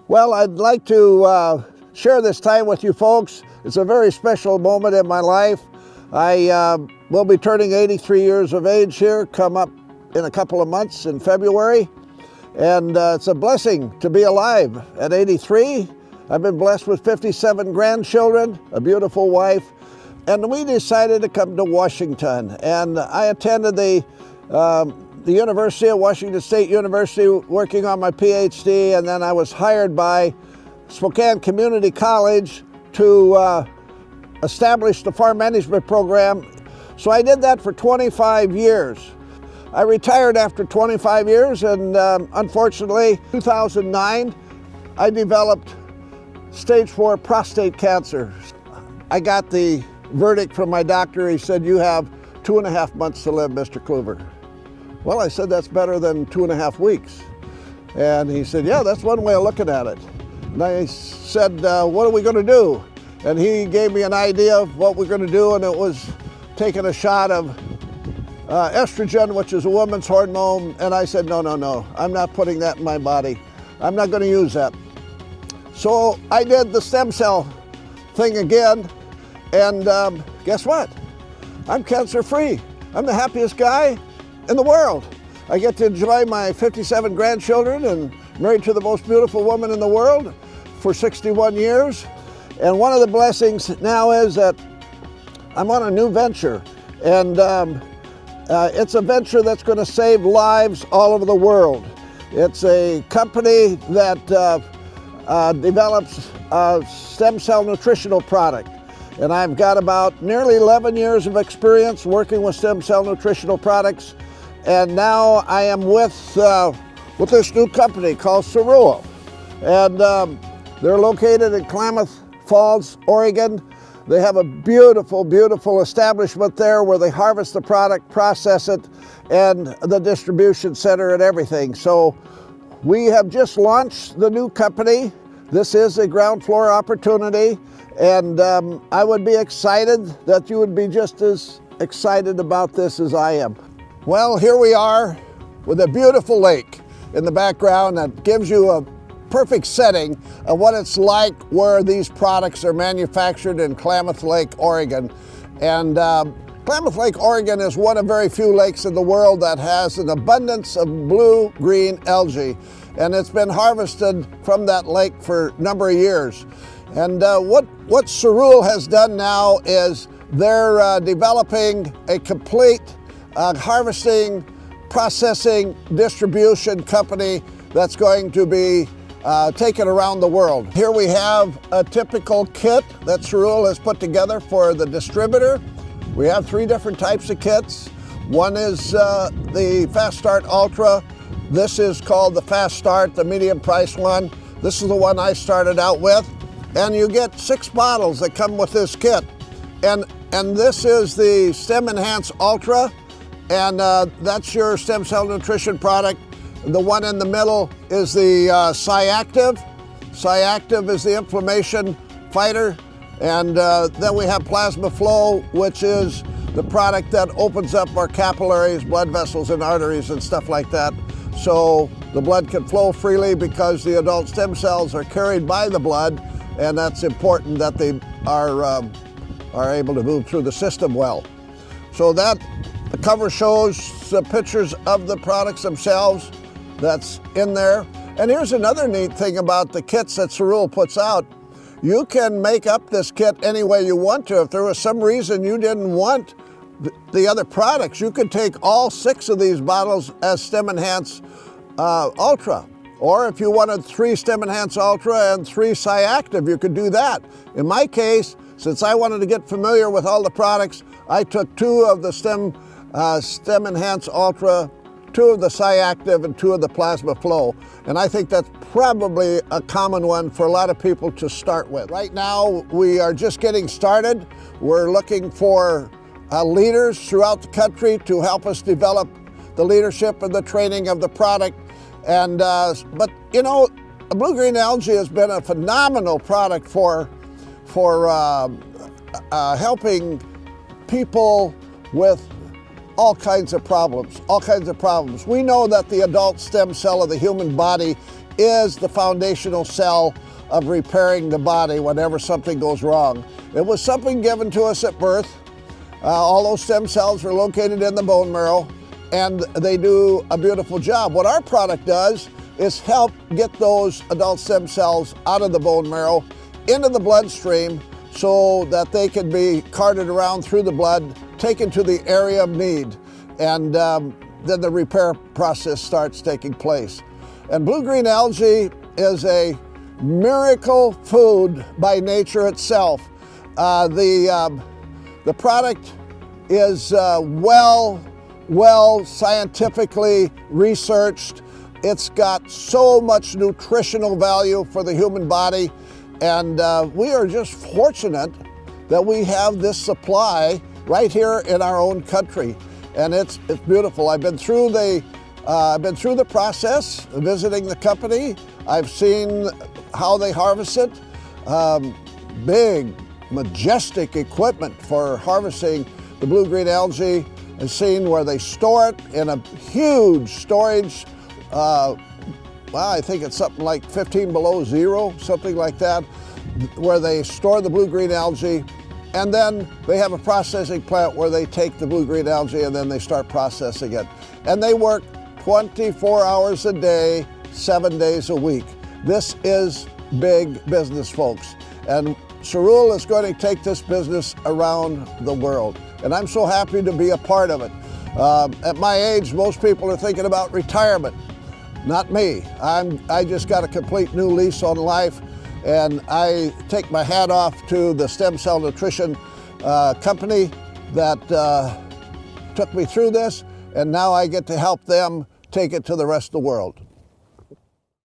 Well, I'd like to share this time with you folks. It's a very special moment in my life. I will be turning 83 years of age here, come up in a couple of months in February. And it's a blessing to be alive at 83. I've been blessed with 57 grandchildren, a beautiful wife, and we decided to come to Washington. And I attended the University of Washington State University working on my PhD, and then I was hired by Spokane Community College to establish the farm management program. So I did that for 25 years. I retired after 25 years, and unfortunately, 2009, I developed stage 4 prostate cancer. I got the verdict from my doctor. He said, "You have 2.5 months to live, Mr. Kluver." Well, I said, "That's better than 2.5 weeks." And he said, "Yeah, that's one way of looking at it." And I said, "What are we going to do?" And he gave me an idea of what we're going to do, and it was taking a shot of estrogen, which is a woman's hormone. And I said, no, I'm not putting that in my body. I'm not going to use that. So I did the stem cell thing again, and guess what? I'm cancer-free. I'm the happiest guy in the world. I get to enjoy my 57 grandchildren and married to the most beautiful woman in the world for 61 years. And one of the blessings now is that I'm on a new venture, and it's a venture that's going to save lives all over the world. It's a company that develops a stem cell nutritional product. And I've got about nearly 11 years of experience working with stem cell nutritional products. And now I am with this new company called Cerule. And they're located in Klamath Falls, Oregon. They have a beautiful, beautiful establishment there where they harvest the product, process it, and the distribution center and everything. So we have just launched the new company. This is a ground floor opportunity, and I would be excited that you would be just as excited about this as I am. Well, here we are with a beautiful lake in the background that gives you a perfect setting of what it's like where these products are manufactured in Klamath Lake, Oregon. And Klamath Lake, Oregon is one of very few lakes in the world that has an abundance of blue-green algae. And it's been harvested from that lake for a number of years. And what Cerule has done now is they're developing a complete harvesting, processing, distribution company that's going to be taken around the world. Here we have a typical kit that Cerule has put together for the distributor. We have 3 different types of kits. One is the Fast Start Ultra. This is called the Fast Start, the medium price one. This is the one I started out with. And you get 6 bottles that come with this kit. And this is the Stem Enhance Ultra, and that's your stem cell nutrition product. The one in the middle is the Cyactive. Cyactive is the inflammation fighter. And then we have Plasma Flow, which is the product that opens up our capillaries, blood vessels, and arteries and stuff like that. So the blood can flow freely because the adult stem cells are carried by the blood, and that's important that they are able to move through the system well. So the cover shows the pictures of the products themselves that's in there. And here's another neat thing about the kits that Cerule puts out. You can make up this kit any way you want to. If there was some reason you didn't want the other products, you could take all 6 of these bottles as Stem Enhance Ultra. Or if you wanted 3 Stem Enhance Ultra and 3 Cyactive, you could do that. In my case, since I wanted to get familiar with all the products, I took 2 of the Stem Enhance Ultra, 2 of the Cyactive, and 2 of the Plasma Flow. And I think that's probably a common one for a lot of people to start with. Right now, we are just getting started. We're looking for leaders throughout the country to help us develop the leadership and the training of the product. And but you know, blue-green algae has been a phenomenal product for helping people with all kinds of problems. We know that the adult stem cell of the human body is the foundational cell of repairing the body whenever something goes wrong. It was something given to us at birth. All those stem cells are located in the bone marrow, and they do a beautiful job. What our product does is help get those adult stem cells out of the bone marrow into the bloodstream so that they can be carted around through the blood, taken to the area of need, and then the repair process starts taking place. And blue-green algae is a miracle food by nature itself. The product is well scientifically researched. It's got so much nutritional value for the human body, and we are just fortunate that we have this supply right here in our own country, and it's beautiful. I've been through the process, visiting the company. I've seen how they harvest it. Big, majestic equipment for harvesting the blue-green algae. I've seen where they store it in a huge storage. Well, I think it's something like 15 below zero, something like that, where they store the blue-green algae. And then they have a processing plant where they take the blue-green algae and then they start processing it. And they work 24 hours a day, 7 days a week. This is big business, folks. And Cerule is going to take this business around the world. And I'm so happy to be a part of it. At my age, most people are thinking about retirement. Not me. I just got a complete new lease on life, and I take my hat off to the stem cell nutrition company that took me through this, and now I get to help them take it to the rest of the world.